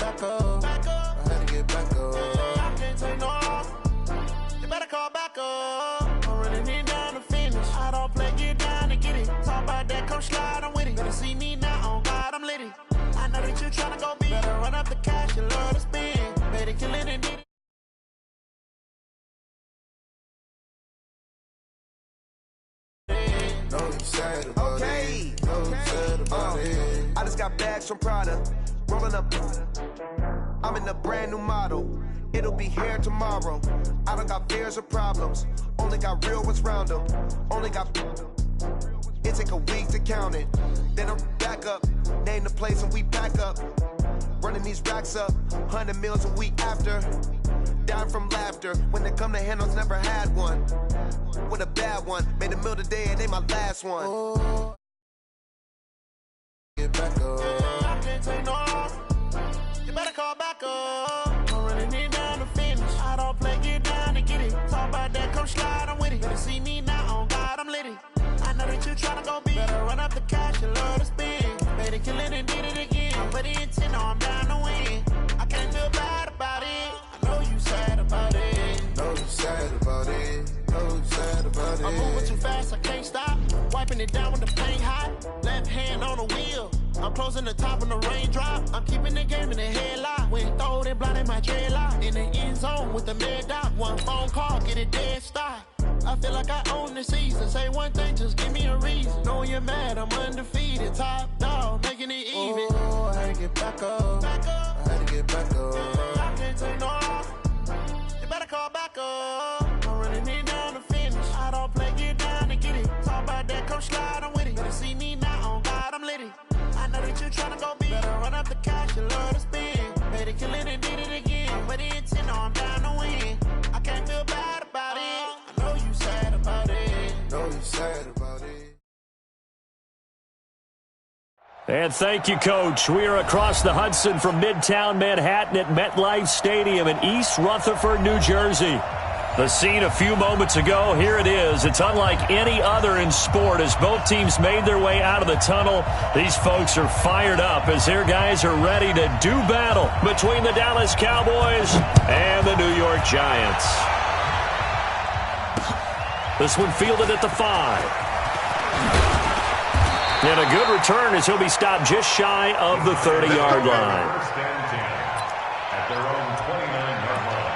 back up. I had to get back up. I can't take no loss. You better call back up. I'm running it down to finish. I don't play, get down to get it. Talk about that, come slide, I'm with it. Better see me now, on God, I'm litty. I know that you tryna go big. Better run up the cash, you love to spend. Better kill it and need it. Okay. I just got bags from Prada, rolling up. I'm in a brand new model. It'll be here tomorrow. I don't got fears or problems. Only got real ones round them. Only got. It take a week to count it. Then I'm back up. Name the place and we pack up. Running these racks up. 100 meals a week after. Down from laughter. When they come to handles, never had one. With a bad one. Made a meal today and they my last one. Oh. Get back up. I can't take no loss. You better call back up. I'm running it down to finish. I don't play, get down to get it. Talk about that, come slide, I'm with it. Better see me now, on God, I'm litty. I know that you tryna go big. Better run up the cash, you love to spend. Better kill it and did it again. But the intent, no, I'm down to win. I can't feel bad about it. I know you sad about it. Know you sad about it. Know you sad about it. I'm moving too fast, I can't stop. Wiping it down with the paint hot. Left hand on the wheel. I'm closing the top when the raindrop. I'm keeping the game in the headlock. When throw it blind in my dreadlock. In the end zone with the mad dot. One phone call, get it dead stop. I feel like I own the season. Say one thing, just give me a reason. Knowing you're mad, I'm undefeated. Top dog, making it even. Oh, I had to get back up. I had to get back up. I can't take no loss. You better call back up. I'm running it down to finish. I don't play, get down to get it. Talk about that, come slide, I'm with it. Better see me now, on God, I'm litty. I know that you tryna go big. Better run up the cash, you love to spend. Better kill it and did it again. But the intent, no, I'm down to win. I can't feel bad about it. I know you sad about it. Know you sad about it. And thank you, Coach. We are across the Hudson from Midtown Manhattan at MetLife Stadium in East Rutherford, New Jersey. The scene a few moments ago, here it is. It's unlike any other in sport as both teams made their way out of the tunnel. These folks are fired up as their guys are ready to do battle between the Dallas Cowboys and the New York Giants. This one fielded at the 5. And a good return as he'll be stopped just shy of the 30-yard line. At their own 29-yard line.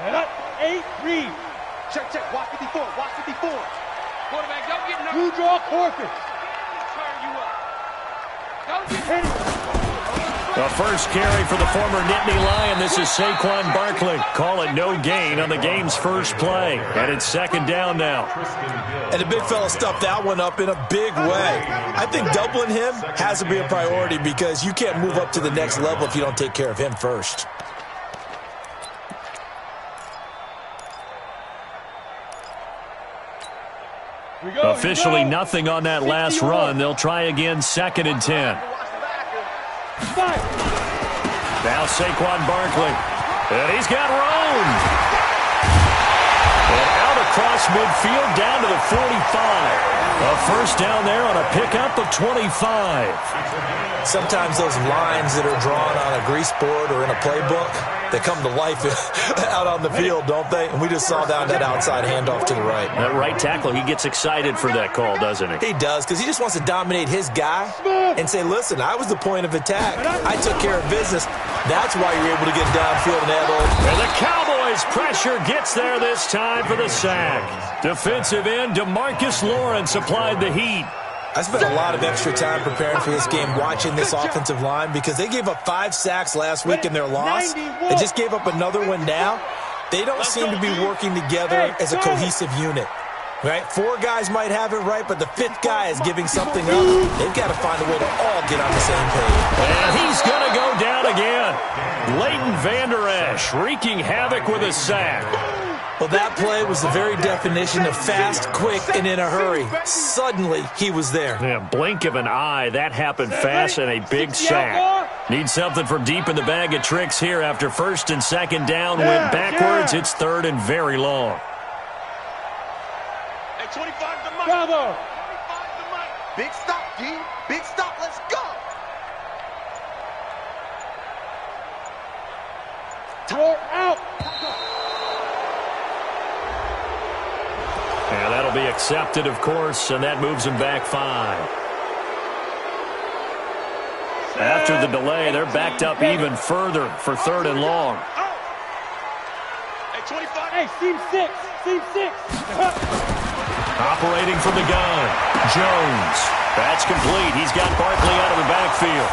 Set up, 8, read. Check, check, watch 54, watch 54. Quarterback, don't get nervous. You draw Corpus. Turn you up. Don't get hit. The first carry for the former Nittany Lion. This is Saquon Barkley. Call it no gain on the game's first play. And it's second down now. And the big fella stuffed that one up in a big way. I think doubling him has to be a priority because you can't move up to the next level if you don't take care of him first. Officially nothing on that last run. They'll try again, 2nd and 10. Now Saquon Barkley. And he's got room. And out across midfield down to the 45. A first down there on a pickup of 25. Sometimes those lines that are drawn on a grease board or in a playbook, they come to life out on the field, don't they? And we just saw down that outside handoff to the right. That right tackle, he gets excited for that call, doesn't he? He does, because he just wants to dominate his guy and say, listen, I was the point of attack. I took care of business. That's why you're able to get downfield and have And the Cowboys pressure gets there this time for the sack. Defensive end DeMarcus Lawrence applied the heat. I spent a lot of extra time preparing for this game watching this offensive line because they gave up 5 sacks last week in their loss. They just gave up another one now. They don't seem to be working together as a cohesive unit. Right? 4 guys might have it right, but the 5th guy is giving something up. They've got to find a way to all get on the same page. And he's going to go down again. Leighton Vander Esch wreaking havoc with a sack. Well, that play was the very definition of fast, quick, and in a hurry. Suddenly, he was there. Yeah, blink of an eye, that happened fast and a big sack. Need something from deep in the bag of tricks here after first and second down went backwards. It's third and very long. Hey, 25 to Mike. Bravo. 25 to Mike. Big stop, D. Big stop. Let's go. Tower out. And that'll be accepted, of course, and that moves him back 5. After the delay, they're backed up even further for third and long. Hey, 25. Hey, seam 6. Seam 6. Operating from the gun, Jones. That's complete. He's got Barkley out of the backfield.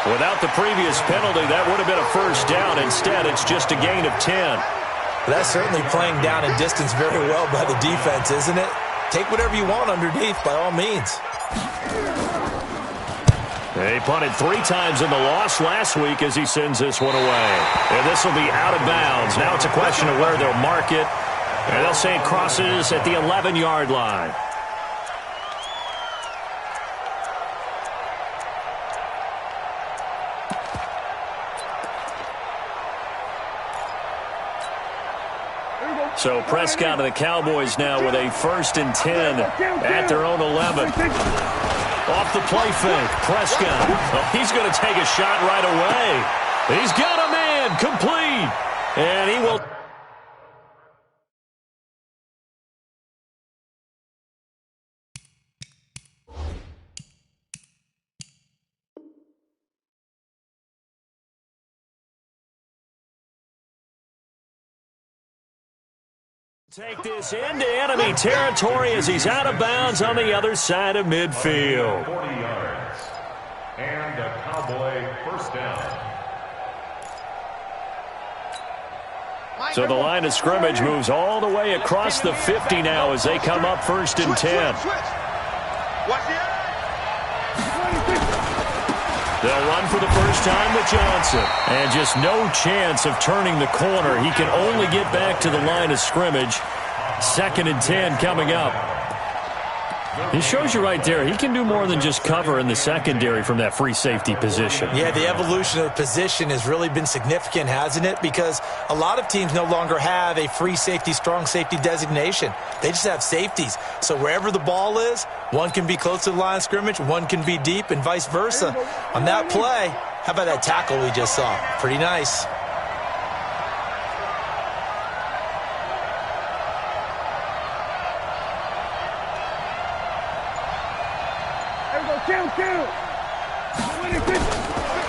Without the previous penalty, that would have been a first down. Instead, it's just a gain of 10. That's certainly playing down in distance very well by the defense, isn't it? Take whatever you want underneath, by all means. They punted 3 times in the loss last week as he sends this one away. And this will be out of bounds. Now it's a question of where they'll mark it. And they'll say it crosses at the 11-yard line. So Prescott and the Cowboys now with a first and 10 at their own 11. Off the play fake, Prescott. Oh, he's going to take a shot right away. He's got a man, complete. And he will... take this into enemy territory as he's out of bounds on the other side of midfield. 40 yards. And a Cowboy first down. So the line of scrimmage moves all the way across the 50 now as they come up first and 10. They'll run for the first time with Johnson. And just no chance of turning the corner. He can only get back to the line of scrimmage. Second and 10 coming up. He shows you right there, he can do more than just cover in the secondary from that free safety position. Yeah, the evolution of the position has really been significant, hasn't it? Because a lot of teams no longer have a free safety, strong safety designation. They just have safeties. So wherever the ball is, one can be close to the line of scrimmage, one can be deep, and vice versa. On that play, how about that tackle we just saw? Pretty nice.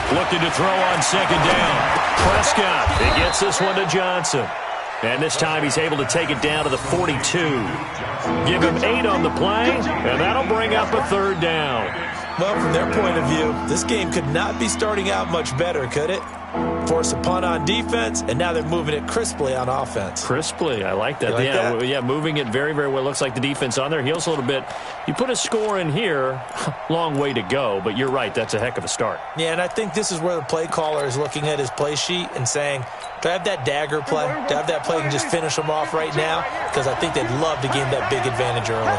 Looking to throw on second down. Prescott, he gets this one to Johnson. And this time he's able to take it down to the 42. Give him 8 on the play, and that'll bring up a third down. Well, from their point of view, this game could not be starting out much better, could it? Force a punt on defense, and now they're moving it crisply on offense. Crisply, I like that. Yeah, moving it very, very well. Looks like the defense on their heels a little bit. You put a score in here, long way to go, but you're right, that's a heck of a start. Yeah, and I think this is where the play caller is looking at his play sheet and saying, do I have that dagger play? Do I have that play and just finish them off right now? Because I think they'd love to gain that big advantage early.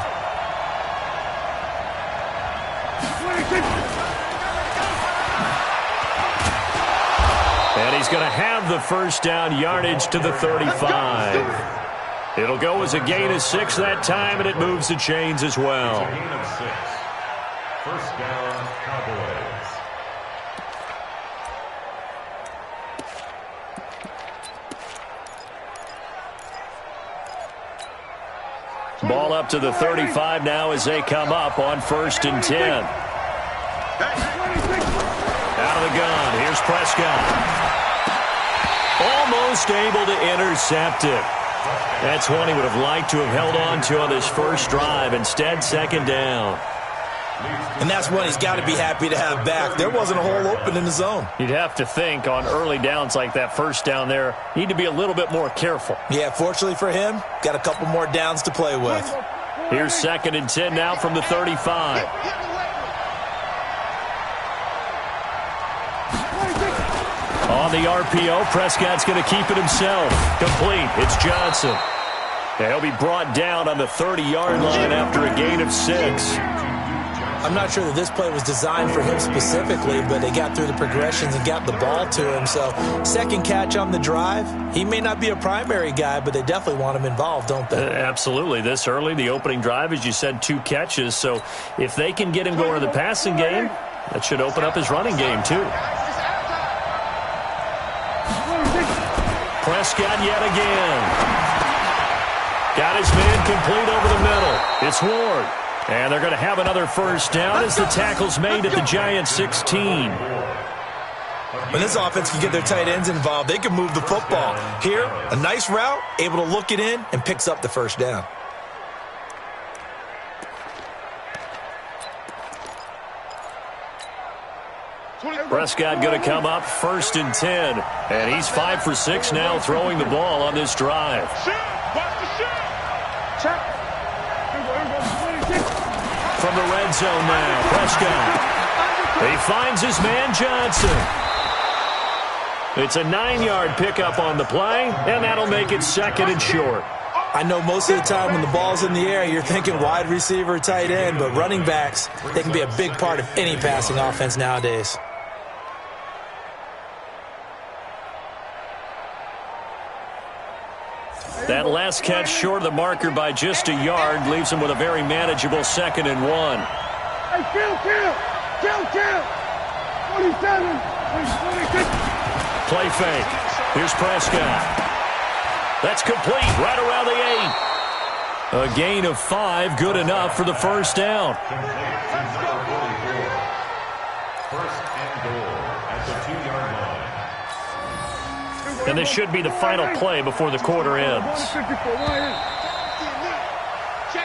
And he's going to have the first down, yardage to the 35. It'll go as a gain of 6 that time, and it moves the chains as well. Gain of 6. First down, Cowboys. Ball up to the 35 now as they come up on first and 10. Out of the gun, here's Prescott. Almost able to intercept it. That's one he would have liked to have held on to on this first drive. Instead, second down. And that's one he's got to be happy to have back. There wasn't a hole open in the zone. You'd have to think on early downs like that first down there, need to be a little bit more careful. Yeah, fortunately for him, got a couple more downs to play with. Here's second and 10 now from the 35. On the RPO, Prescott's going to keep it himself. Complete. It's Johnson. And he'll be brought down on the 30-yard line after a gain of 6. I'm not sure that this play was designed for him specifically, but they got through the progressions and got the ball to him. So second catch on the drive. He may not be a primary guy, but they definitely want him involved, don't they? Absolutely. This early, the opening drive, as you said, 2 catches. So if they can get him going to the passing game, that should open up his running game too. Prescott yet again. Got his man complete over the middle. It's Ward. And they're going to have another first down as the tackle's made at the Giants' 16. When this offense can get their tight ends involved, they can move the football. Here, a nice route, able to look it in, and picks up the first down. Prescott going to come up 1st and 10. And he's 5 for 6 now throwing the ball on this drive. From the red zone now, Prescott. He finds his man Johnson. It's a 9-yard pickup on the play, and that'll make it 2nd and short. I know most of the time when the ball's in the air, you're thinking wide receiver, tight end, but running backs, they can be a big part of any passing offense nowadays. That last catch short of the marker by just a yard leaves him with a very manageable 2nd and 1. Hey, kill! 27, 26. Play fake. Here's Prescott. That's complete right around the 8. A gain of 5, good enough for the first down. First and goal at the 2-yard line. And this should be the final play before the quarter ends.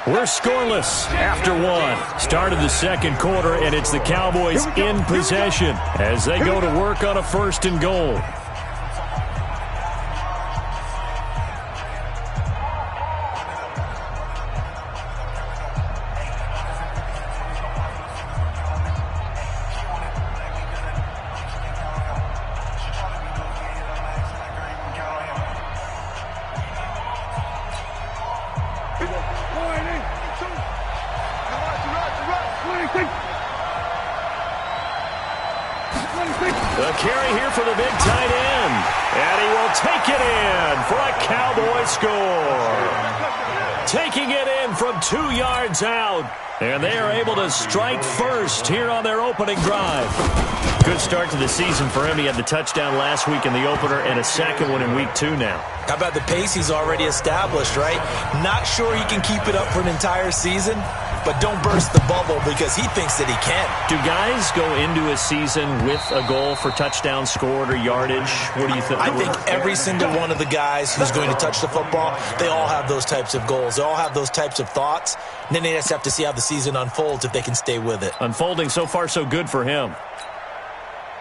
We're scoreless after 1. Start of the second quarter, and it's the Cowboys in possession as they go to work on a 1st and goal. The carry here for the big tight end. And he will take it in for a Cowboy score. Taking it in from 2 yards out. And they are able to strike first here on their opening drive. Good start to the season for him. He had the touchdown last week in the opener and a second one in week 2 now. How about the pace he's already established, right? Not sure he can keep it up for an entire season, but don't burst the bubble because he thinks that he can. Do guys go into a season with a goal for touchdown scored or yardage? What do you think? I think every single one of the guys who's going to touch the football, they all have those types of goals. They all have those types of thoughts. And then they just have to see how the season unfolds if they can stay with it. Unfolding so far so good for him.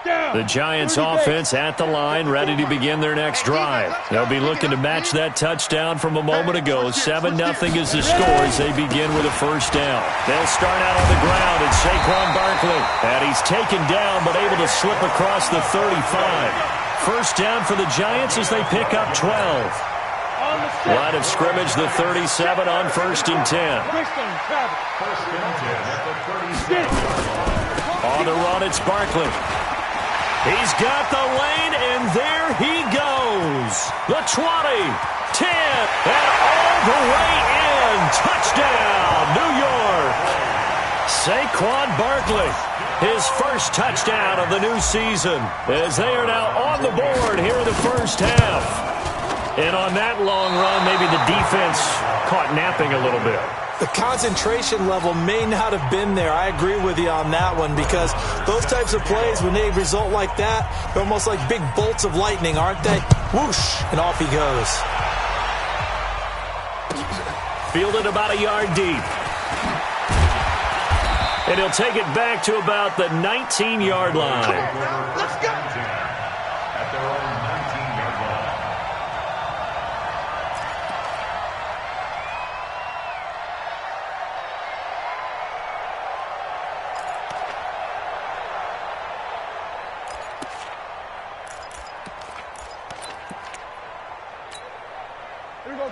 The Giants offense at the line, ready to begin their next drive. They'll be looking to match that touchdown from a moment ago. 7-0 is the score as they begin with a first down. They'll start out on the ground. It's Saquon Barkley. And he's taken down but able to slip across the 35. First down for the Giants as they pick up 12. Line of scrimmage, the 37 on 1st and 10. First and 10 at the 37. On the run, it's Barkley. He's got the lane, and there he goes. The 20, 10, and all the way in. Touchdown, New York. Saquon Barkley, his first touchdown of the new season, as they are now on the board here in the first half. And on that long run, maybe the defense caught napping a little bit. The concentration level may not have been there. I agree with you on that one because those types of plays, when they result like that, they're almost like big bolts of lightning, aren't they? Whoosh, and off he goes. Fielded about a yard deep. And he'll take it back to about the 19-yard line. Let's go. At their own 19-yard line.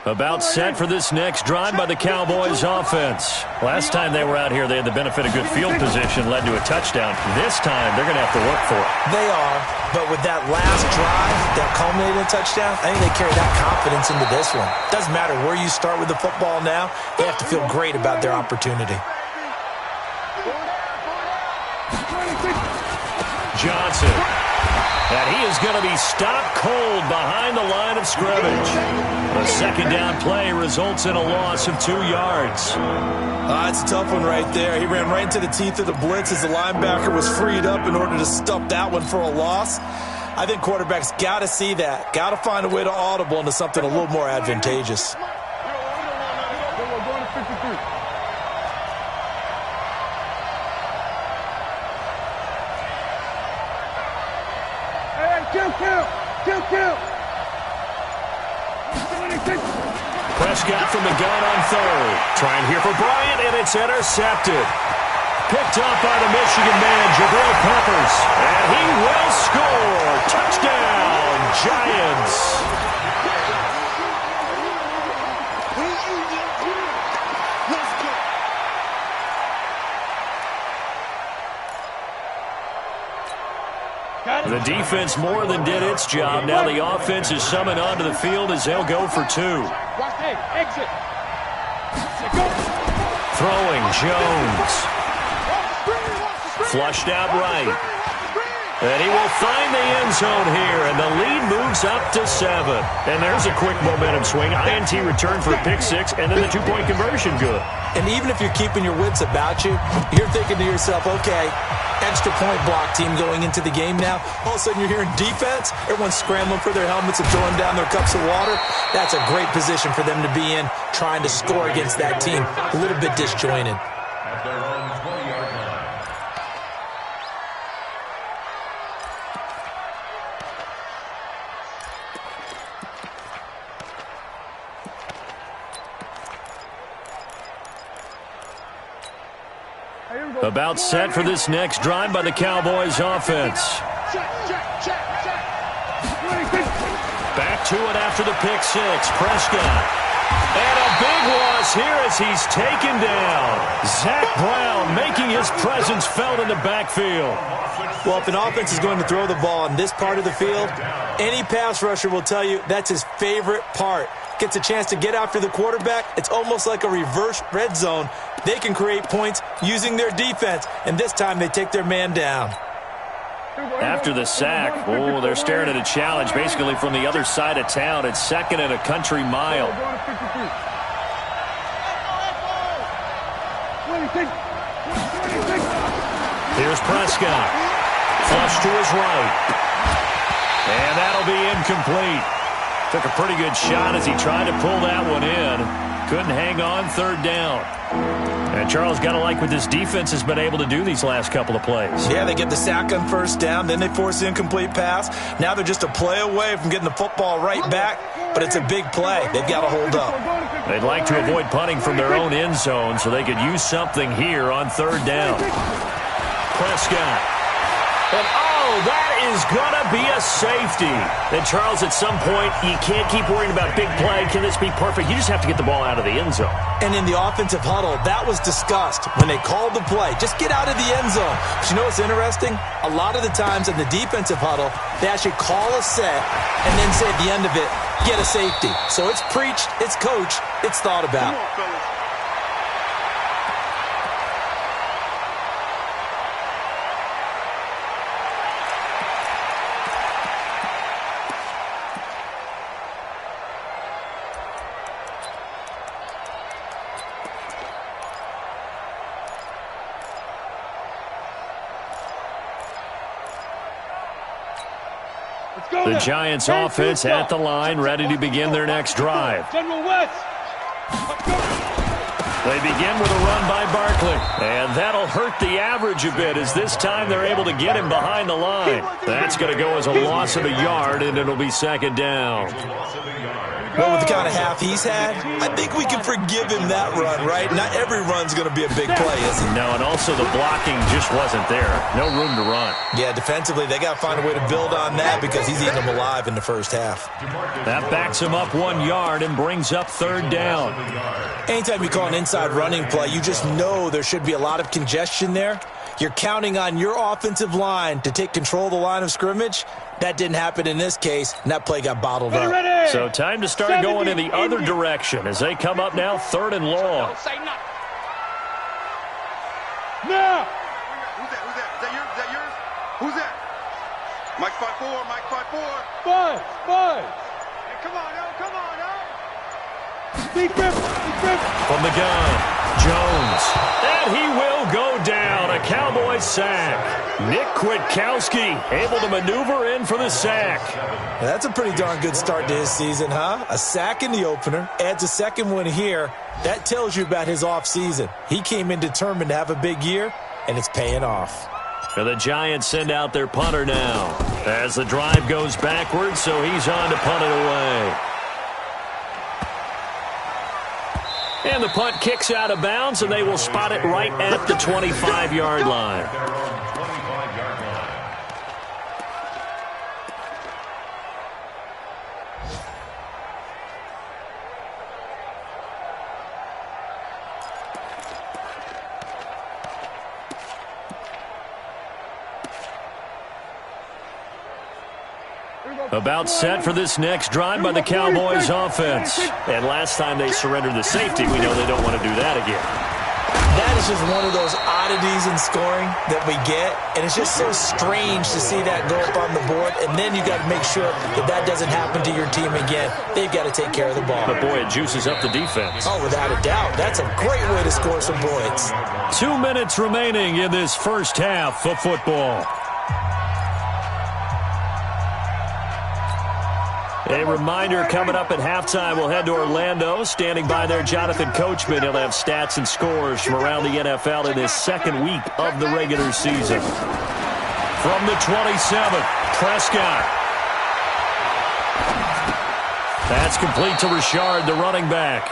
About set for this next drive by the Cowboys offense. Last time they were out here, they had the benefit of good field position, led to a touchdown. This time, they're going to have to work for it. They are, but with that last drive that culminated in a touchdown, I think they carry that confidence into this one. Doesn't matter where you start with the football now, they have to feel great about their opportunity. Johnson. And he is going to be stopped cold behind the line of scrimmage. The second down play results in a loss of 2 yards. It's a tough one right there. He ran right into the teeth of the blitz as the linebacker was freed up in order to stop that one for a loss. I think quarterbacks got to see that. Got to find a way to audible into something a little more advantageous. Prescott from the gun on third. Trying here for Bryant, and it's intercepted. Picked up by the Michigan man, Jabril Peppers. And he will score. Touchdown, Giants. The defense more than did its job. Now the offense is summoned onto the field as they'll go for 2. Exit. Throwing Jones. Flushed out right. And he will find the end zone here, and the lead moves up to 7. And there's a quick momentum swing. INT return for a pick 6, and then the 2-point conversion good. And even if you're keeping your wits about you, you're thinking to yourself, okay, extra point block team going into the game now. All of a sudden you're hearing defense. Everyone's scrambling for their helmets and throwing down their cups of water. That's a great position for them to be in, trying to score against that team. A little bit disjointed. At their own 20-yard line. About set for this next drive by the Cowboys offense. Back to it after the pick 6. Prescott. And a big loss here as he's taken down. Zach Brown making his presence felt in the backfield. Well, if an offense is going to throw the ball in this part of the field, any pass rusher will tell you that's his favorite part. Gets a chance to get after the quarterback. It's almost like a reverse red zone. They can create points using their defense, and this time they take their man down. After the sack, they're staring at a challenge basically from the other side of town. It's 2nd and a country mile. Here's Prescott. Flush to his right. And that'll be incomplete. Took a pretty good shot as he tried to pull that one in. Couldn't hang on 3rd down. And Charles, got to like what this defense has been able to do these last couple of plays. Yeah, they get the sack on 1st down, then they force the incomplete pass. Now they're just a play away from getting the football right back, but it's a big play. They've got to hold up. They'd like to avoid punting from their own end zone so they could use something here on 3rd down. Prescott. And that is going to be a safety. And Charles, at some point, you can't keep worrying about big play. Can this be perfect? You just have to get the ball out of the end zone. And in the offensive huddle, that was discussed when they called the play. Just get out of the end zone. But you know what's interesting? A lot of the times in the defensive huddle, they actually call a set and then say at the end of it, get a safety. So it's preached, it's coached, it's thought about. The Giants offense at the line, ready to begin their next drive. General West. They begin with a run by Barkley, and that'll hurt the average a bit as this time they're able to get him behind the line. That's going to go as a loss of a yard, and it'll be second down. Well, with the kind of half he's had, I think we can forgive him that run, right? Not every run's going to be a big play, is it? No, and also the blocking just wasn't there. No room to run. Yeah, defensively, they got to find a way to build on that because he's eating them alive in the first half. That backs him up 1 yard and brings up third down. Anytime you call an inside running play, you just know there should be a lot of congestion there. You're counting on your offensive line to take control of the line of scrimmage. That didn't happen in this case, and that play got bottled up. So time to start going in the other direction as they come up now third and long. Don't say nothing. Now! Who's that? Is that yours? Who's that? Mike 5-4, Mike 5-4. Five. Hey, come on, now. Speak grip. From the gun, Jones. And he will go down. A Cowboy sack. Nick Kwiatkowski able to maneuver in for the sack. That's a pretty darn good start to his season, huh? A sack in the opener, adds a second one here. That tells you about his offseason. He came in determined to have a big year, and it's paying off. And the Giants send out their punter now as the drive goes backwards, so he's on to punt it away. And the punt kicks out of bounds, and they will spot it right at the 25-yard line. About set for this next drive by the Cowboys offense. And last time they surrendered the safety, we know they don't want to do that again. That is just one of those oddities in scoring that we get, and it's just so strange to see that go up on the board, and then you got to make sure that that doesn't happen to your team again. They've got to take care of the ball. But boy, it juices up the defense. Oh, without a doubt. That's a great way to score some points. 2 minutes remaining in this first half of football. A reminder, coming up at halftime, we'll head to Orlando. Standing by there, Jonathan Coachman. He'll have stats and scores from around the NFL in his second week of the regular season. From the 27, Prescott. That's complete to Richard, the running back.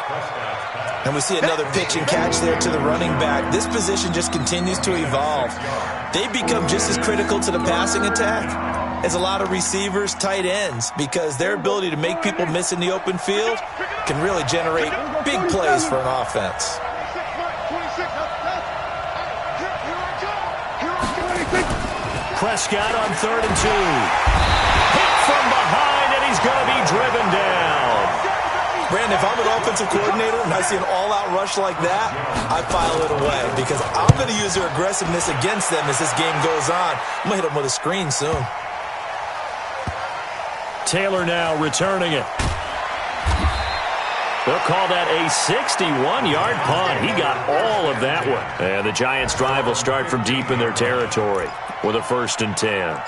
And we see another pitch and catch there to the running back. This position just continues to evolve. They become just as critical to the passing attack as a lot of receivers, tight ends, because their ability to make people miss in the open field can really generate big plays for an offense. Prescott on 3rd and 2. Hit from behind, and he's going to be driven down. Brandon, if I'm an offensive coordinator and I see an all-out rush like that, I file it away because I'm going to use their aggressiveness against them as this game goes on. I'm going to hit them with a screen soon. Taylor now returning it. They'll call that a 61-yard punt. He got all of that one. And the Giants' drive will start from deep in their territory with a 1st and 10.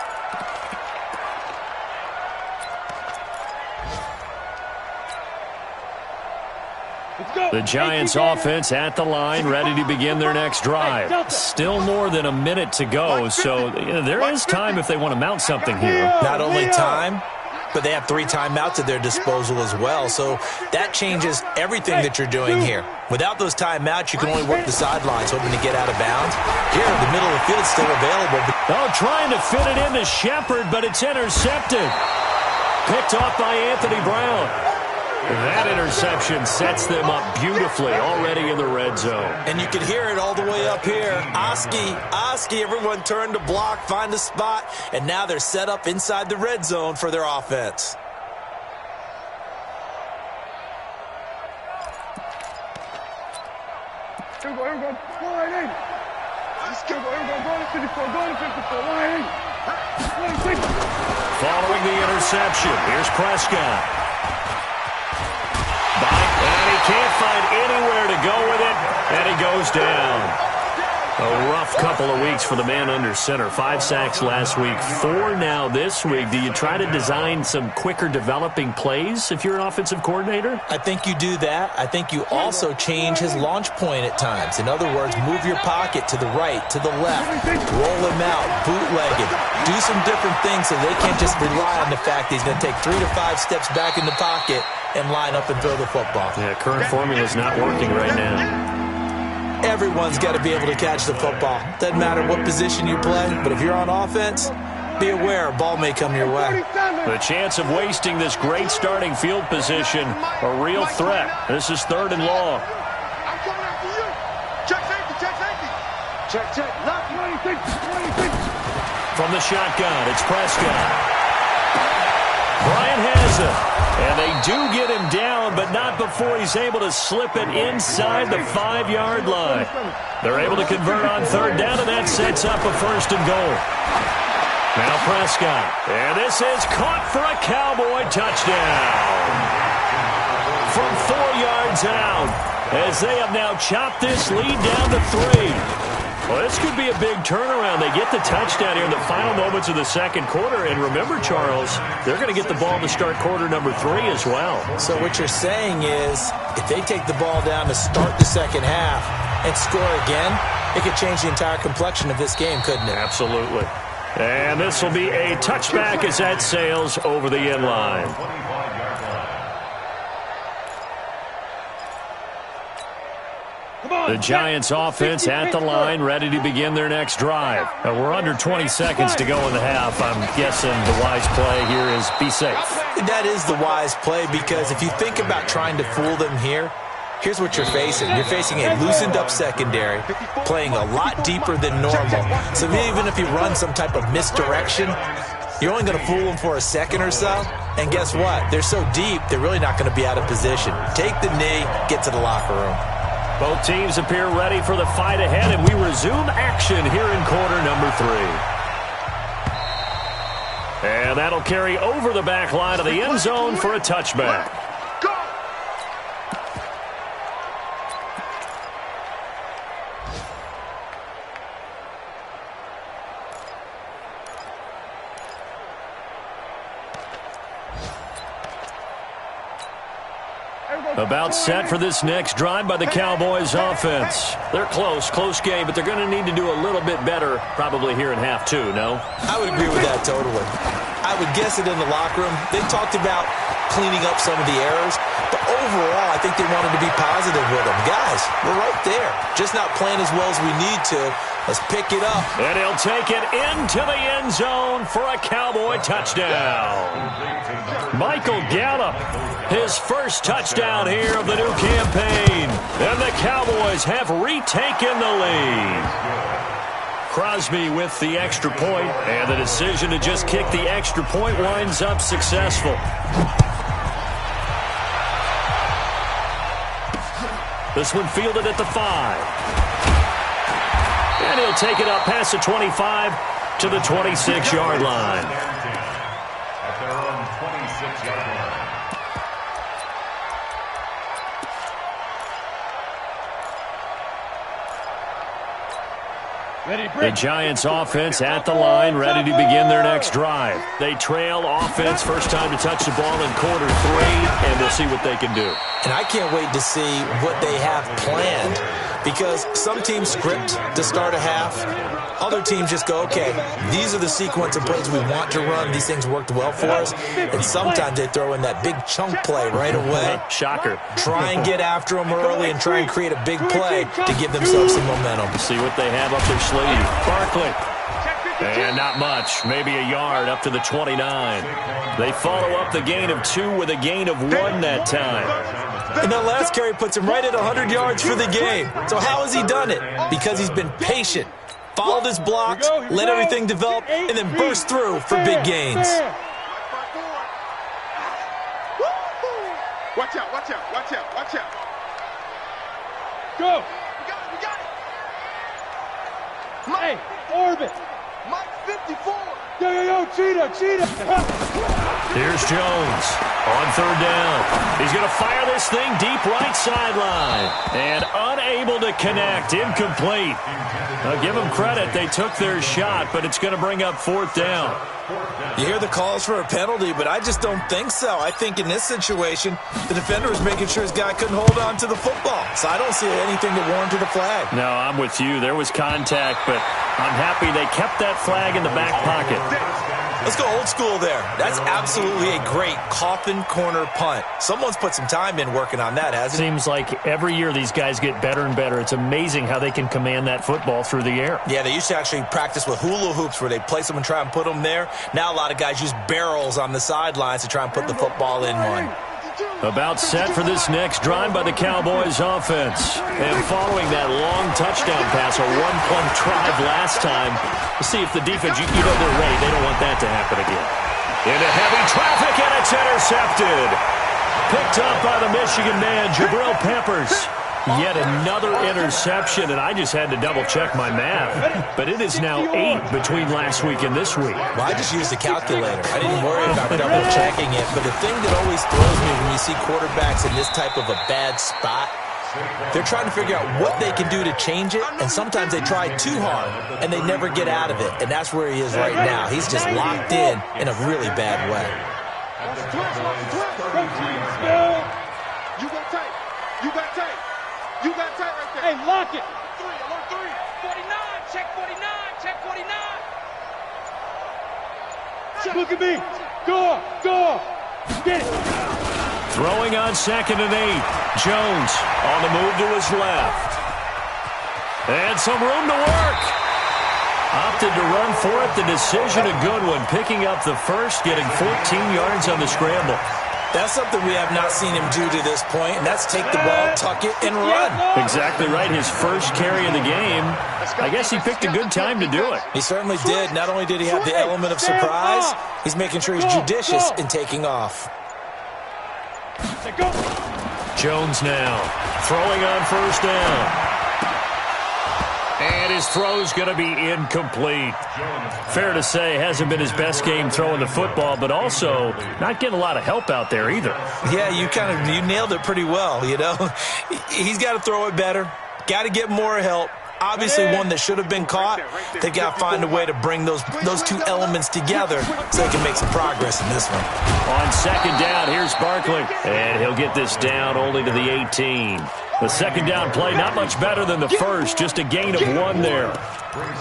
The Giants offense at the line, ready to begin their next drive. Still more than a minute to go, so there is time if they want to mount something here. Not only time, but they have 3 timeouts at their disposal as well, so that changes everything that you're doing here. Without those timeouts, you can only work the sidelines, hoping to get out of bounds. Here, the middle of the field is still available. Oh, trying to fit it into Shepard, but it's intercepted. Picked off by Anthony Brown. That interception sets them up beautifully already in the red zone. And you can hear it all the way up here. Oski, everyone turned to block, find a spot, and now they're set up inside the red zone for their offense. Following the interception, here's Prescott. And he can't find anywhere to go with it, and he goes down. A rough couple of weeks for the man under center. 5 sacks last week, 4 now this week. Do you try to design some quicker developing plays if you're an offensive coordinator? I think you do that. I think you also change his launch point at times. In other words, move your pocket to the right, to the left, roll him out, bootleg it. Do some different things so they can't just rely on the fact that he's going to take 3 to 5 steps back in the pocket and line up and throw the football. Yeah, current formula is not working right now. Everyone's got to be able to catch the football. Doesn't matter what position you play, but if you're on offense, be aware a ball may come your way. The chance of wasting this great starting field position, a real threat. This is 3rd and long. I'm coming after you. Check safety, check safety. Check. Lock 26. From the shotgun, it's Prescott. Bryant has it. And they do get him down, but not before he's able to slip it inside the 5-yard line. They're able to convert on 3rd down, and that sets up a 1st and goal. Now Prescott. And this is caught for a Cowboy touchdown. From 4 yards out, as they have now chopped this lead down to 3. Well, this could be a big turnaround. They get the touchdown here in the final moments of the 2nd quarter. And remember, Charles, they're going to get the ball to start quarter number 3 as well. So what you're saying is if they take the ball down to start the 2nd half and score again, it could change the entire complexion of this game, couldn't it? Absolutely. And this will be a touchback as that sails over the end line. The Giants offense at the line, ready to begin their next drive. We're under 20 seconds to go in the half. I'm guessing the wise play here is be safe. That is the wise play, because if you think about trying to fool them here, here's what you're facing. You're facing a loosened-up secondary, playing a lot deeper than normal. So even if you run some type of misdirection, you're only going to fool them for a second or so. And guess what? They're so deep, they're really not going to be out of position. Take the knee, get to the locker room. Both teams appear ready for the fight ahead, and we resume action here in quarter number 3. And that'll carry over the back line of the end zone for a touchback. About set for this next drive by the Cowboys offense. They're close game, but they're going to need to do a little bit better probably here in half 2, no? I would agree with that totally. I would guess it in the locker room. They talked about cleaning up some of the errors, but overall I think they wanted to be positive with them. Guys, we're right there. Just not playing as well as we need to. Let's pick it up. And he'll take it into the end zone for a Cowboy touchdown. Michael Gallup, his first touchdown here of the new campaign. And the Cowboys have retaken the lead. Crosby with the extra point, and the decision to just kick the extra point winds up successful. This one fielded at the 5. And he'll take it up past the 25 to the 26-yard line. At their own 26-yard line. The Giants offense at the line, ready to begin their next drive. They trail offense, first time to touch the ball in quarter 3, and we'll see what they can do. And I can't wait to see what they have planned, because some teams script to start a half. Other teams just go, okay, these are the sequence of plays we want to run. These things worked well for us. And sometimes they throw in that big chunk play right away. Shocker. Try and get after them early and try and create a big play to give themselves some momentum. See what they have up their sleeve. Barkley. And not much, maybe a yard up to the 29. They follow up the gain of 2 with a gain of 1 that time. And that last carry puts him right at 100 yards for the game. So how has he done it? Because he's been patient, followed his blocks, let everything develop, and then burst through for big gains. Watch out, watch out, watch out, watch out. Go. We got it. Hey, orbit. Mike 54. Yo, cheetah. Here's Jones. On third down, he's going to fire this thing deep right sideline. And unable to connect, incomplete. Now, give them credit, they took their shot, but it's going to bring up fourth down. You hear the calls for a penalty, but I just don't think so. I think in this situation, the defender was making sure his guy couldn't hold on to the football. So I don't see anything to warrant a flag. No, I'm with you. There was contact, but I'm happy they kept that flag in the back pocket. Let's go old school there. That's absolutely a great coffin corner punt. Someone's put some time in working on that, hasn't it? Seems like every year these guys get better and better. It's amazing how they can command that football through the air. Yeah, they used to actually practice with hula hoops where they place them and try and put them there. Now a lot of guys use barrels on the sidelines to try and put the football in one. About set for this next drive by the Cowboys offense. And following that long touchdown pass, a one-play drive last time, we'll see if the defense, you know they're ready. They don't want that to happen again. Into heavy traffic, and it's intercepted. Picked up by the Michigan man, Jabril Peppers. Yet another interception, and I just had to double-check my math. But it is now 8 between last week and this week. Well, I just used the calculator. I didn't worry about double-checking it. But the thing that always throws me when you see quarterbacks in this type of a bad spot, they're trying to figure out what they can do to change it, and sometimes they try too hard, and they never get out of it. And that's where he is right now. He's just locked in a really bad way. You got tight. You got tight. You got tight right there. Hey, lock it. 3, alert 3. 49, check 49, check 49. Look at me. Go. Get it. Throwing on 2nd and 8. Jones on the move to his left. And some room to work. Opted to run for it. The decision a good one. Picking up the first, getting 14 yards on the scramble. That's something we have not seen him do to this point, and that's take the ball, tuck it, and run. Exactly right. His first carry of the game. I guess he picked a good time to do it. He certainly did. Not only did he have the element of surprise, he's making sure he's judicious in taking off. Jones now throwing on first down. And his throw's going to be incomplete. Fair to say, hasn't been his best game throwing the football, but also not getting a lot of help out there either. Yeah, you nailed it pretty well, you know. He's got to throw it better. Got to get more help. Obviously one that should have been caught. They've got to find a way to bring those two elements together so they can make some progress in this one. On 2nd down, here's Barkley. And he'll get this down only to the 18. The 2nd down play, not much better than the first, just a gain of 1 there.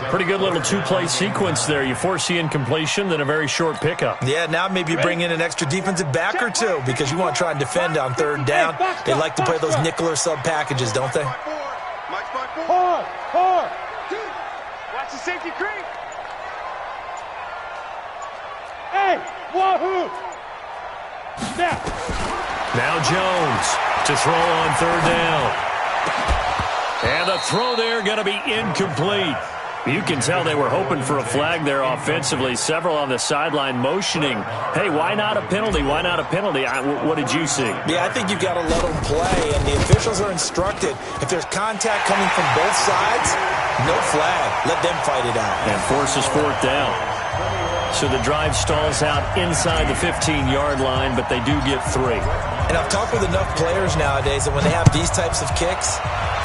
Pretty good little 2-play sequence there. You force the incompletion, then a very short pickup. Yeah, now maybe you bring in an extra defensive back or two because you want to try and defend on 3rd down. They like to play those nickel or sub packages, don't they? Hard. Watch the safety creep. Hey, wahoo! Now Jones to throw on 3rd down. And the throw there going to be incomplete. You can tell they were hoping for a flag there offensively. Several on the sideline motioning, hey, why not a penalty? Why not a penalty? What did you see? Yeah, I think you've got to let them play, and the officials are instructed. If there's contact coming from both sides, no flag. Let them fight it out. And forces 4th down. So the drive stalls out inside the 15-yard line, but they do get 3. And I've talked with enough players nowadays that when they have these types of kicks,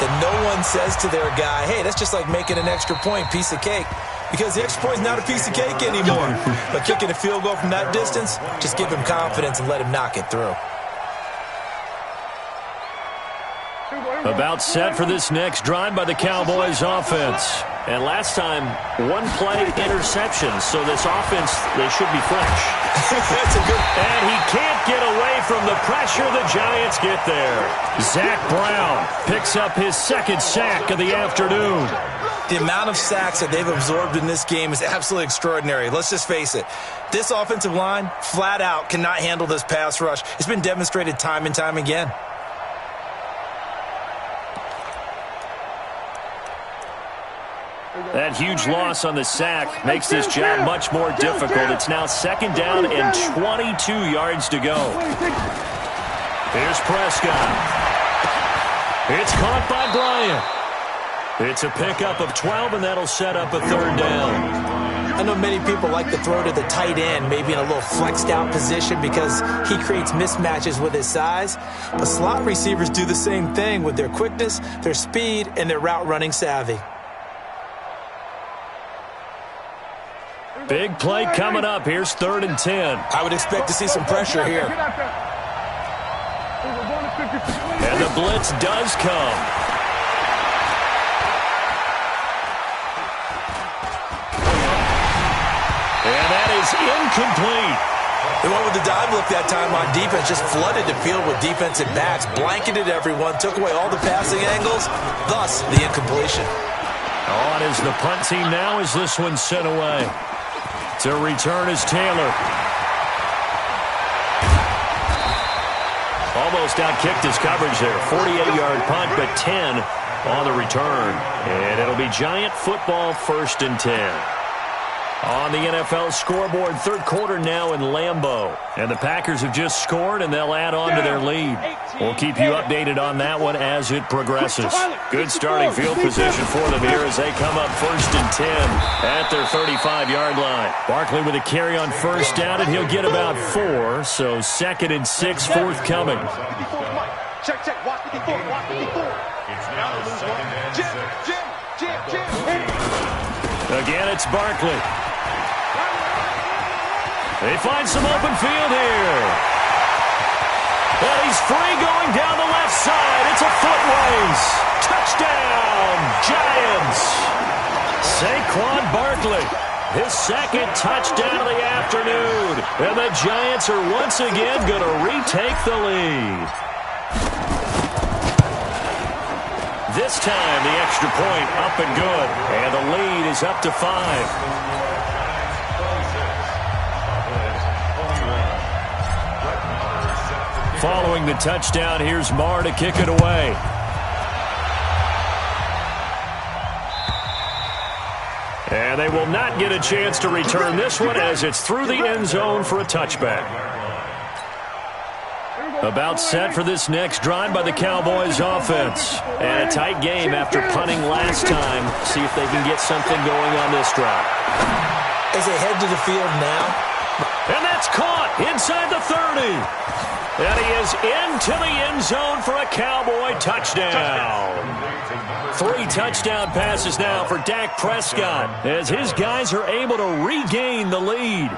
that no one says to their guy, hey, that's just like making an extra point, piece of cake. Because the extra point is not a piece of cake anymore. But kicking a field goal from that distance, just give him confidence and let him knock it through. About set for this next drive by the Cowboys offense. And last time, 1-play interception. So this offense, they should be fresh. That's a good. And he can't get away from the pressure. The Giants get there. Zach Brown picks up his 2nd sack of the afternoon. The amount of sacks that they've absorbed in this game is absolutely extraordinary. Let's just face it. This offensive line, flat out, cannot handle this pass rush. It's been demonstrated time and time again. That huge loss on the sack makes this job much more difficult. It's now 2nd down and 22 yards to go. Here's Prescott. It's caught by Bryant. It's a pickup of 12, and that'll set up a 3rd down. I know many people like to throw to the tight end, maybe in a little flexed out position because he creates mismatches with his size. But slot receivers do the same thing with their quickness, their speed, and their route running savvy. Big play coming up. Here's 3rd and 10. I would expect to see some pressure here. And the blitz does come. And that is incomplete. They went with the dive look that time on defense, just flooded the field with defensive backs, blanketed everyone, took away all the passing angles, thus the incompletion. On is the punt team now as this one's sent away. To return is Taylor. Almost out-kicked his coverage there. 48-yard punt, but 10 on the return. And it'll be Giant football, 1st and 10. On the NFL scoreboard, 3rd quarter now in Lambeau. And the Packers have just scored, and they'll add on to their lead. We'll keep you updated on that one as it progresses. Good starting field position for them here as they come up 1st and 10 at their 35-yard line. Barkley with a carry on 1st down, and he'll get about 4. So 2nd and 6 forthcoming. Check, watch 54, watch 54. It's now 2nd and 6. Again, it's Barkley. They find some open field here. And he's free going down the left side. It's a foot race. Touchdown, Giants. Saquon Barkley, his 2nd touchdown of the afternoon. And the Giants are once again going to retake the lead. This time, the extra point up and good. And the lead is up to 5. Following the touchdown, here's Marr to kick it away. And they will not get a chance to return this one as it's through the end zone for a touchback. About set for this next drive by the Cowboys offense. And a tight game after punting last time. See if they can get something going on this drive. As they head to the field now. And that's caught inside the 30. And he is into the end zone for a Cowboy touchdown. 3 touchdown passes now for Dak Prescott as his guys are able to regain the lead.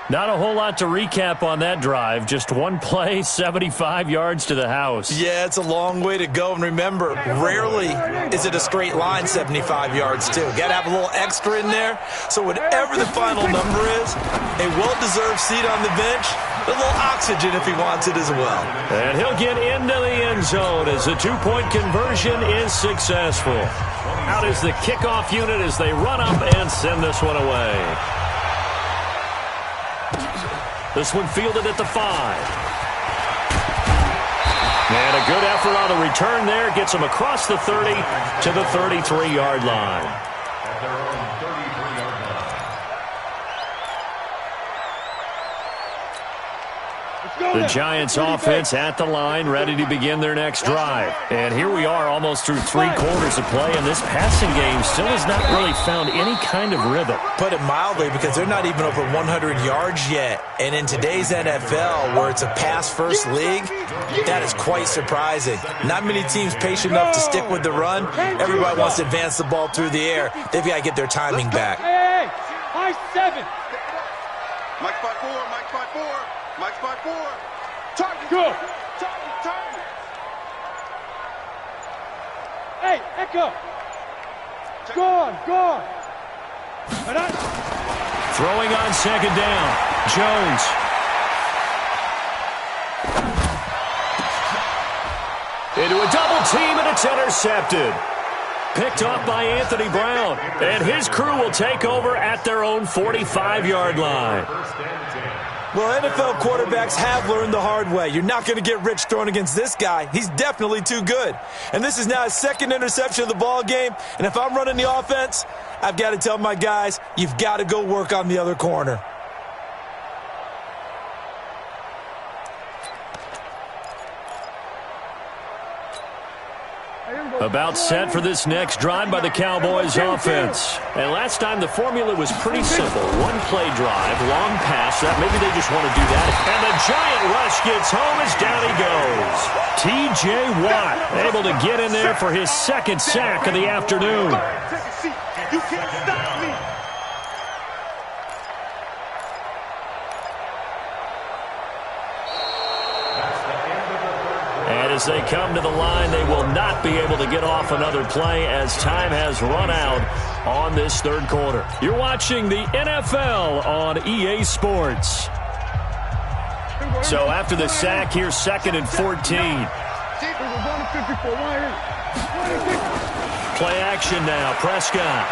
Not a whole lot to recap on that drive. Just one play, 75 yards to the house. Yeah, it's a long way to go. And remember, rarely is it a straight line 75 yards, too. Got to have a little extra in there. So whatever the final number is, a well-deserved seat on the bench, a little oxygen if he wants it as well. And he'll get into the end zone as the 2-point conversion is successful. Out is the kickoff unit as they run up and send this one away. This one fielded at the 5. And a good effort on the return there. Gets him across the 30 to the 33-yard line. At their own 33-yard line. The Giants offense at the line, ready to begin their next drive. And here we are almost through 3 quarters of play, and this passing game still has not really found any kind of rhythm. Put it mildly, because they're not even over 100 yards yet. And in today's NFL, where it's a pass-first league, that is quite surprising. Not many teams patient enough to stick with the run. Everybody wants to advance the ball through the air. They've got to get their timing back. Hey, high 7. Mike spot 4, Mike spot 4, Mike spot 4. Target. Go. Target. Hey, Echo. Gone. Throwing on 2nd down. Jones. Into a double team, and it's intercepted. Picked off by Anthony Brown. And his crew will take over at their own 45-yard line. Well, NFL quarterbacks have learned the hard way. You're not going to get rich throwing against this guy. He's definitely too good. And this is now his 2nd interception of the ball game. And if I'm running the offense, I've got to tell my guys, you've got to go work on the other corner. About set for this next drive by the Cowboys offense. And last time the formula was pretty simple. One play drive, long pass. That maybe they just want to do that. And the giant rush gets home as down he goes. T.J. Watt able to get in there for his second sack of the afternoon. Take a seat. You can't stop me. And as they come to the line, they will not be able to get off another play as time has run out on this third quarter. You're watching the NFL on EA Sports. So after the sack, here's 2nd and 14. Play action now. Prescott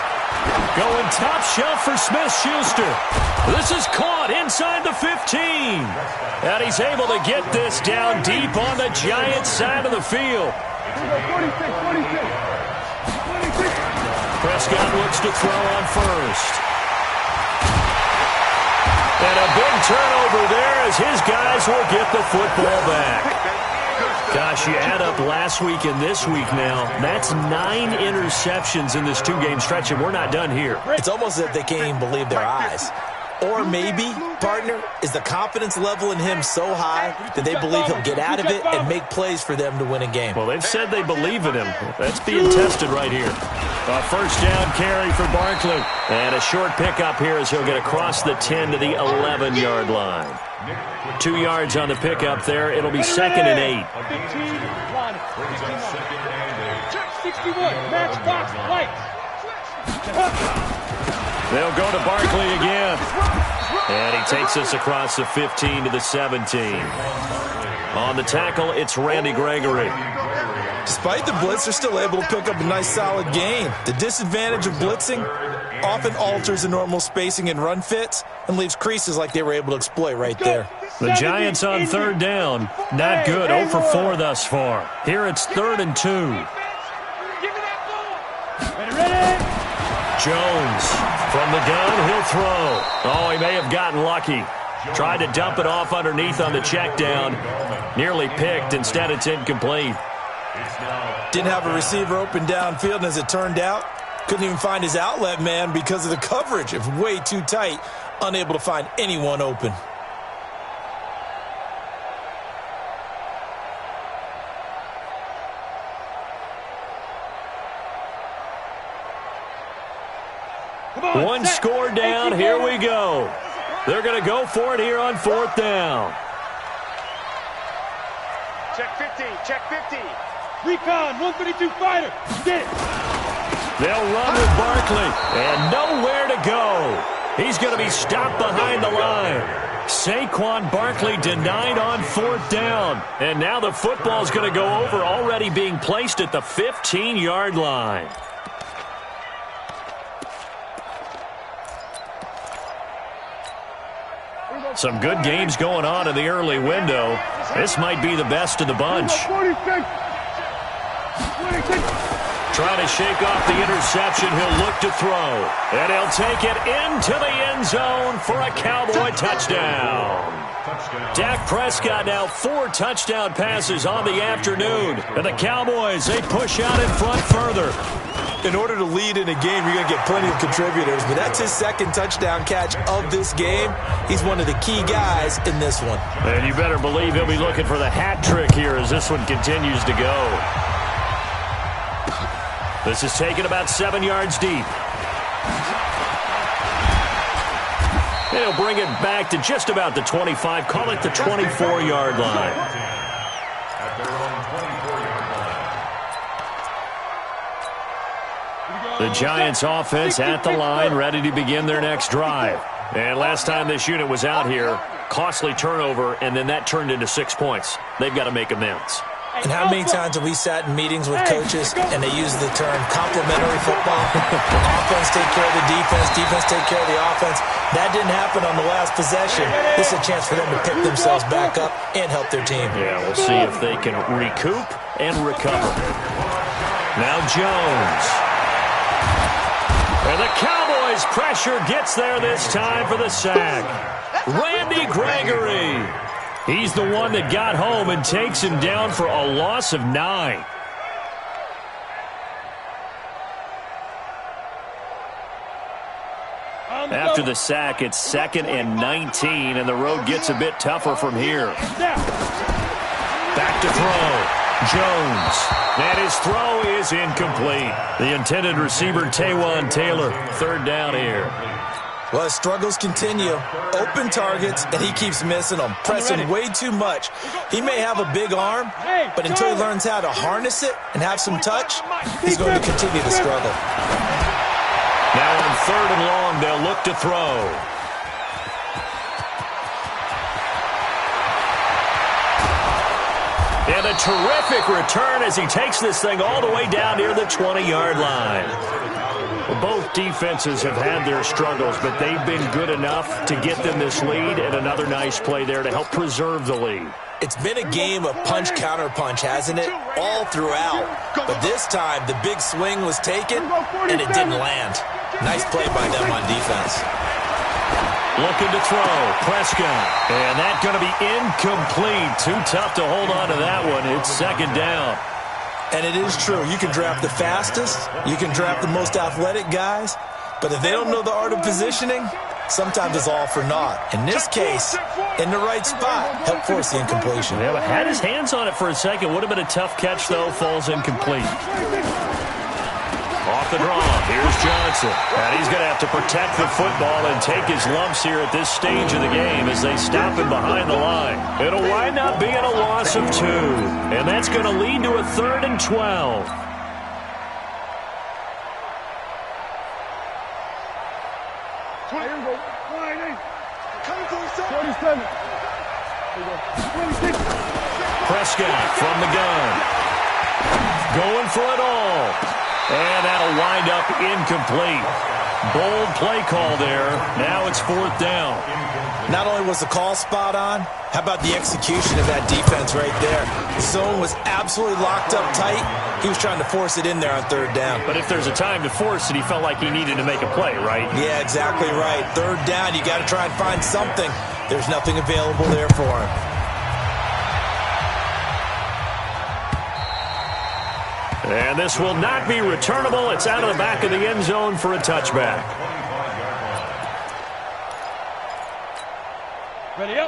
going top shelf for Smith-Schuster. This is caught inside the 15. And he's able to get this down deep on the Giants side of the field. Prescott looks to throw on first. And a big turnover there as his guys will get the football back. Gosh, you add up last week and this week now, that's 9 interceptions in this 2-game stretch, and we're not done here. It's almost as if they can't even believe their eyes. Or maybe, partner, is the confidence level in him so high that they believe he'll get out of it and make plays for them to win a game. Well, they've said they believe in him. That's being tested right here. A first down carry for Barkley. And a short pickup here as he'll get across the 10 to the 11-yard line. 2 yards on the pickup there. It'll be 2nd and 8. 61, match box, lights. They'll go to Barkley again. And he takes us across the 15 to the 17. On the tackle, it's Randy Gregory. Despite the blitz, they're still able to pick up a nice solid gain. The disadvantage of blitzing often alters the normal spacing and run fits and leaves creases like they were able to exploit right there. The Giants on third down. Not good. 0 for 4 thus far. Here it's 3rd and 2. Jones from the gun. He'll throw. Oh, he may have gotten lucky. Tried to dump it off underneath on the check down. Nearly picked. Instead, it's incomplete. Didn't have a receiver open downfield, and as it turned out, couldn't even find his outlet man because of the coverage. It was way too tight. Unable to find anyone open. One score down. Here we go. They're going to go for it here on 4th down. Check 15, check 15. Recon, 132 fighter. Get it. They'll run with Barkley. And nowhere to go. He's going to be stopped behind the line. Saquon Barkley denied on 4th down. And now the football's going to go over, already being placed at the 15-yard line. Some good games going on in the early window. This might be the best of the bunch. Trying to shake off the interception. He'll look to throw. And he'll take it into the end zone for a Cowboy touchdown. Dak Prescott now 4 touchdown passes on the afternoon. And the Cowboys, they push out in front further. In order to lead in a game, you're going to get plenty of contributors, but that's his 2nd touchdown catch of this game. He's one of the key guys in this one. And you better believe he'll be looking for the hat trick here as this one continues to go. This is taken about 7 yards deep. And he'll bring it back to just about the 25, call it the 24-yard line. The Giants offense at the line, ready to begin their next drive. And last time this unit was out here, costly turnover, and then that turned into 6 points. They've got to make amends. And how many times have we sat in meetings with coaches and they use the term complementary football? Offense take care of the defense, defense take care of the offense. That didn't happen on the last possession. This is a chance for them to pick themselves back up and help their team. Yeah, we'll see if they can recoup and recover. Now Jones. And the Cowboys' pressure gets there this time for the sack. Randy Gregory. He's the one that got home and takes him down for a loss of 9. After the sack, it's 2nd and 19, and the road gets a bit tougher from here. Back to throw. Jones. And his throw is incomplete. The intended receiver, Taywan Taylor. 3rd down here. Well, his struggles continue. Open targets, and he keeps missing them, pressing way too much. He may have a big arm, but until he learns how to harness it and have some touch, he's going to continue to struggle. Now on 3rd and long, they'll look to throw. And a terrific return as he takes this thing all the way down near the 20-yard line. Well, both defenses have had their struggles, but they've been good enough to get them this lead, and another nice play there to help preserve the lead. It's been a game of punch-counter-punch, hasn't it? All throughout. But this time, the big swing was taken, and it didn't land. Nice play by them on defense. Looking to throw. Prescott. And that's going to be incomplete. Too tough to hold on to that one. It's 2nd down. And it is true. You can draft the fastest. You can draft the most athletic guys. But if they don't know the art of positioning, sometimes it's all for naught. In this case, in the right spot, help force the incompletion. Yeah, but had his hands on it for a second. Would have been a tough catch, though. Falls incomplete. Off the draw. Here's Johnson. And he's going to have to protect the football and take his lumps here at this stage of the game as they stop him behind the line. It'll wind up being a loss of 2. And that's going to lead to a 3rd and 12. Prescott from the gun. Going for it all. And that'll wind up incomplete. Bold play call there. Now it's 4th down. Not only was the call spot on, how about the execution of that defense right there? The zone was absolutely locked up tight. He was trying to force it in there on 3rd down. But if there's a time to force it, he felt like he needed to make a play, right? Yeah, exactly right. 3rd down, you got to try and find something. There's nothing available there for him. And this will not be returnable. It's out of the back of the end zone for a touchback.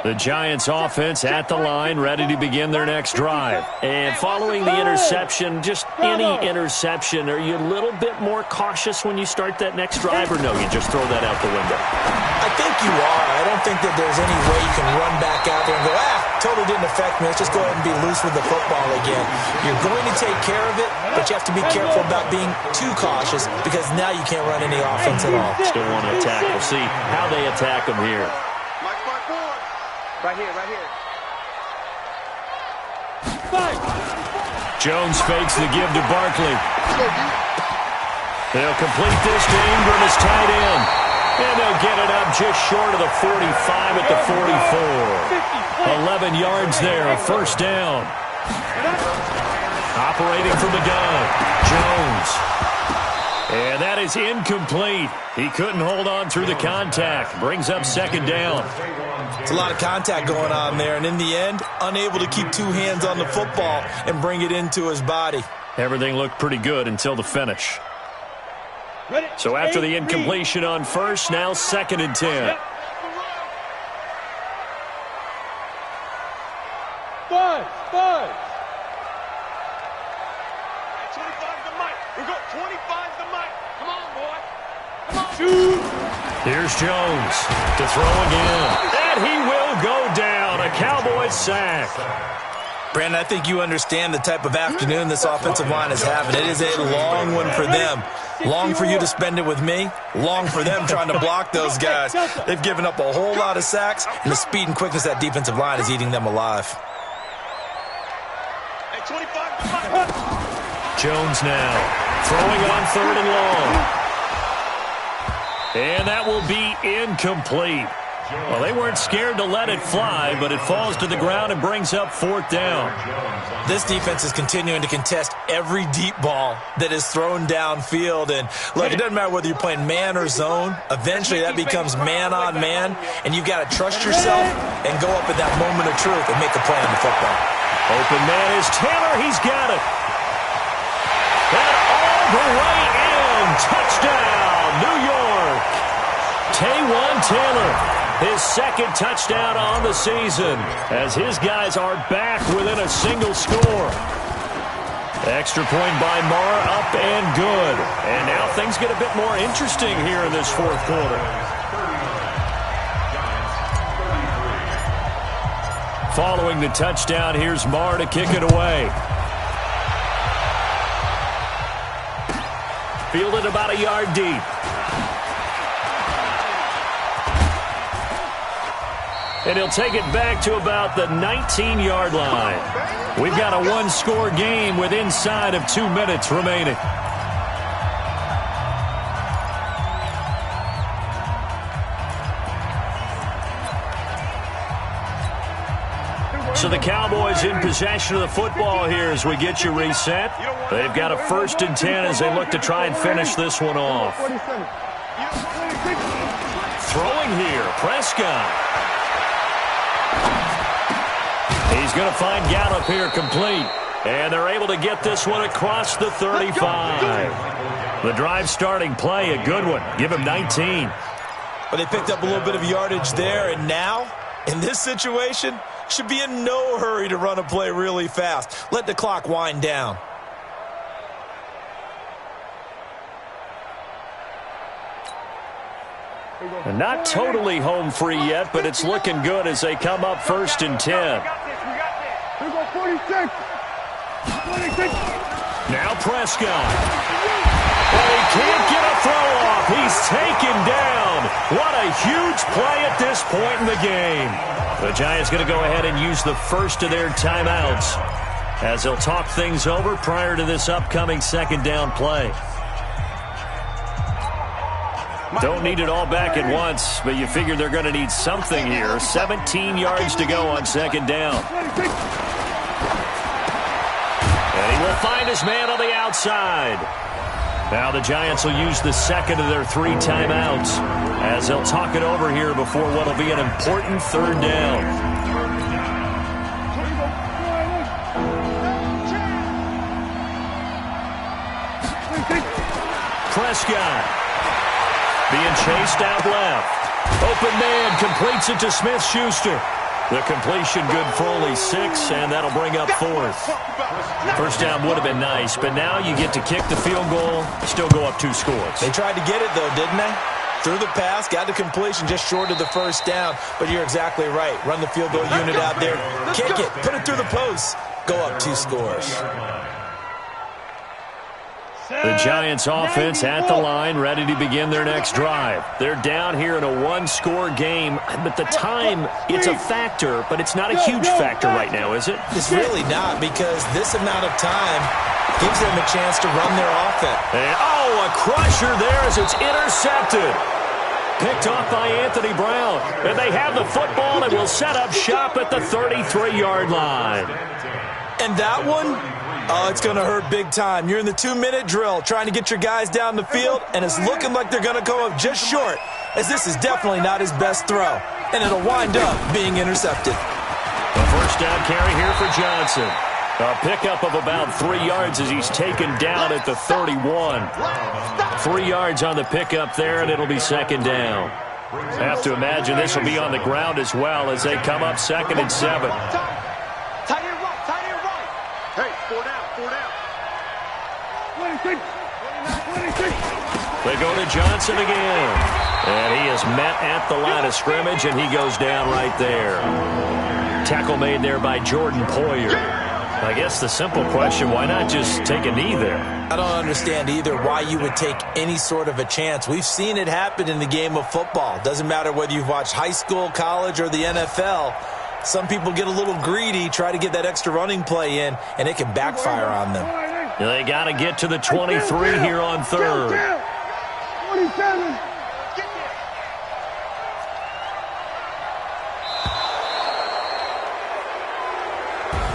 The Giants offense at the line, ready to begin their next drive. And following the interception, just any interception, are you a little bit more cautious when you start that next drive, or no, you just throw that out the window? I think you are. I don't think that there's any way you can run back out there and go, totally didn't affect me. Let's just go ahead and be loose with the football again. You're going to take care of it, but you have to be careful about being too cautious because now you can't run any offense at all. Still want to attack. We'll see how they attack them here. Right here, right here. Jones fakes the give to Barkley. They'll complete this to Ingram as tight end. And they'll get it up just short of the 45 at the 44. 11 yards there, 1st down. Operating from the gun, Jones. And that is incomplete. He couldn't hold on through the contact. Brings up 2nd down. It's a lot of contact going on there, and in the end, unable to keep 2 hands on the football and bring it into his body. Everything looked pretty good until the finish. So after the incompletion on 1st, now 2nd and 10. Five. 25's the mic. We go 25's the mic. Come on, boy. Come on. Shoot. Here's Jones to throw again. And he will go down. A Cowboys sack. Brandon, I think you understand the type of afternoon this offensive line is having. It is a long one for them. Long for you to spend it with me. Long for them trying to block those guys. They've given up a whole lot of sacks, and the speed and quickness of that defensive line is eating them alive. Hey, 25. Jones now throwing on 3rd and long. And that will be incomplete. Well, they weren't scared to let it fly, but it falls to the ground and brings up 4th down. This defense is continuing to contest every deep ball that is thrown downfield. And, look, it doesn't matter whether you're playing man or zone. Eventually, that becomes man-on-man, and you've got to trust yourself and go up at that moment of truth and make a play on the football. Open man is Taylor. He's got it. And all the way in. Touchdown, New York. Taywan Taylor, his second touchdown on the season, as his guys are back within a single score. Extra point by Marr, up and good. And now things get a bit more interesting here in this fourth quarter. Following the touchdown, here's Marr to kick it away. Fielded about a yard deep. And he'll take it back to about the 19-yard line. We've got a one-score game with inside of 2 minutes remaining. So the Cowboys in possession of the football here as we get you reset. They've got a 1st and 10 as they look to try and finish this one off. Throwing here, Prescott. He's going to find Gallup here complete. And they're able to get this one across the 35. The drive starting play, a good one. Give him 19. But they picked up a little bit of yardage there, and now, in this situation, should be in no hurry to run a play really fast. Let the clock wind down. And not totally home free yet, but it's looking good as they come up 1st and 10. Now Prescott. Well, he can't get a throw off. He's taken down. What a huge play at this point in the game. The Giants going to go ahead and use the first of their timeouts as they'll talk things over prior to this upcoming 2nd down play. Don't need it all back at once, but you figure they're going to need something here. 17 yards to go on 2nd down. And he will find his man on the outside. Now the Giants will use the 2nd of their 3 timeouts as they'll talk it over here before what will be an important 3rd down. Prescott being chased out left. Open man completes it to Smith-Schuster. The completion good for only 6, and that'll bring up 4th. 1st down would have been nice, but now you get to kick the field goal, still go up 2 scores. They tried to get it, though, didn't they? Threw the pass, got the completion just short of the 1st down, but you're exactly right. Run the field goal unit out there, kick it, put it through the post, go up 2 scores. The Giants offense at the line, ready to begin their next drive. They're down here in a 1-score game, but the time, it's a factor, but it's not a huge factor right now, is it? It's really not, because this amount of time gives them a chance to run their offense. And, oh, a crusher there as it's intercepted. Picked off by Anthony Brown. And they have the football and will set up shop at the 33-yard line. And that one, oh, it's going to hurt big time. You're in the 2-minute drill trying to get your guys down the field, and it's looking like they're going to come up just short, as this is definitely not his best throw. And it'll wind up being intercepted. A 1st down carry here for Johnson. A pickup of about 3 yards as he's taken down at the 31. 3 yards on the pickup there, and it'll be 2nd down. Have to imagine this will be on the ground as well as they come up 2nd and 7. Hey, 4 down, 4 down. They go to Johnson again. And he is met at the line of scrimmage, and he goes down right there. Tackle made there by Jordan Poyer. I guess the simple question, why not just take a knee there? I don't understand either why you would take any sort of a chance. We've seen it happen in the game of football. Doesn't matter whether you've watched high school, college, or the NFL. Some people get a little greedy, try to get that extra running play in, and it can backfire on them. They got to get to the 23 here on 3rd. 27.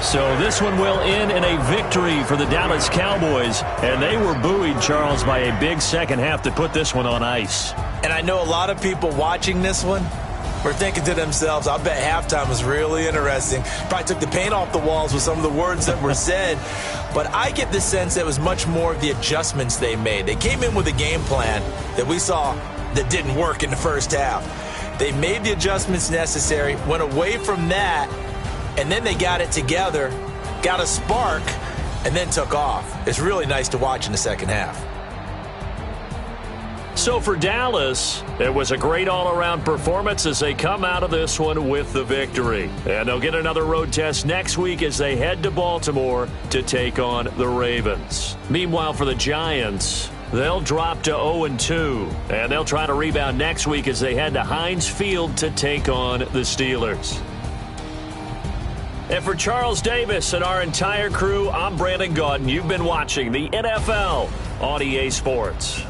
So this one will end in a victory for the Dallas Cowboys. And they were buoyed, Charles, by a big second half to put this one on ice. And I know a lot of people watching this one were thinking to themselves, I bet halftime was really interesting. Probably took the paint off the walls with some of the words that were said. But I get the sense that it was much more of the adjustments they made. They came in with a game plan that we saw that didn't work in the first half. They made the adjustments necessary, went away from that, and then they got it together, got a spark, and then took off. It's really nice to watch in the second half. So for Dallas, it was a great all-around performance as they come out of this one with the victory. And they'll get another road test next week as they head to Baltimore to take on the Ravens. Meanwhile, for the Giants, they'll drop to 0-2, and they'll try to rebound next week as they head to Heinz Field to take on the Steelers. And for Charles Davis and our entire crew, I'm Brandon Gaudin. You've been watching the NFL on EA Sports.